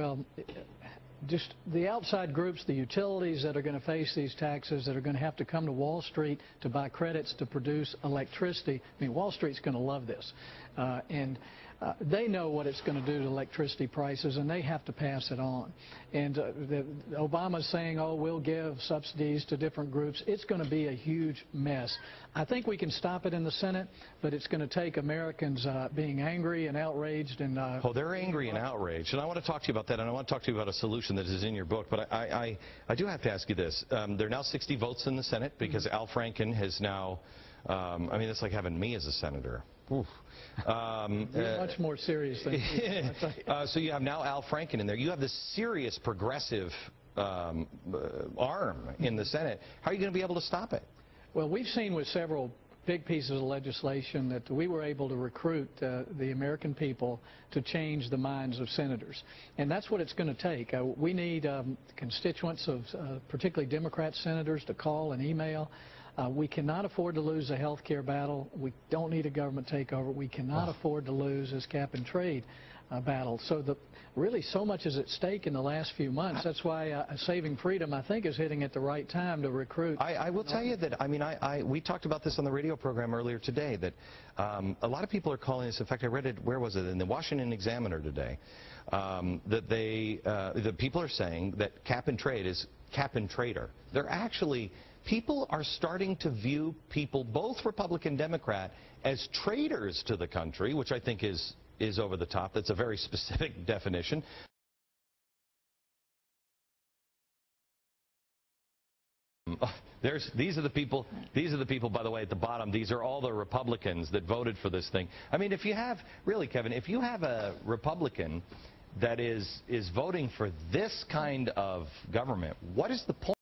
Well, just the outside groups, the utilities that are going to face these taxes, that are going to have to come to Wall Street to buy credits to produce electricity. I mean, Wall Street's going to love this. They know what it's going to do to electricity prices, and they have to pass it on. And Obama's saying, oh, we'll give subsidies to different groups. It's going to be a huge mess. I think we can stop it in the Senate, but it's going to take Americans being angry and outraged. And oh, they're angry and outraged. And I want to talk to you about that, and I want to talk to you about a solution that is in your book. But I do have to ask you this. There are now 60 votes in the Senate because Al Franken has now, I mean, it's like having me as a senator. Oof. You're much more serious than so you have now Al Franken in there. You have this serious progressive arm in the Senate. How are you going to be able to stop it? Well, we've seen with several big pieces of legislation that we were able to recruit the American people to change the minds of senators. And that's what it's going to take. We need constituents of particularly Democrat senators to call and email. We cannot afford to lose a health care battle. We don't need a government takeover. We cannot afford to lose this cap and trade battle. So really so much is at stake in the last few months. That's why Saving Freedom, I think, is hitting at the right time to recruit. I will tell you that, I mean, we talked about this on the radio program earlier today, that a lot of people are calling this. In fact, I read it, where was it, in the Washington Examiner today, that the people are saying that cap and trade is cap and trader. They're actually, people are starting to view people, both Republican and Democrat, as traitors to the country, which I think is over the top. That's a very specific definition. These are the people, by the way, at the bottom. These are all the Republicans that voted for this thing. I mean, if you have, really, Kevin, if you have a Republican that is voting for this kind of government, what is the point?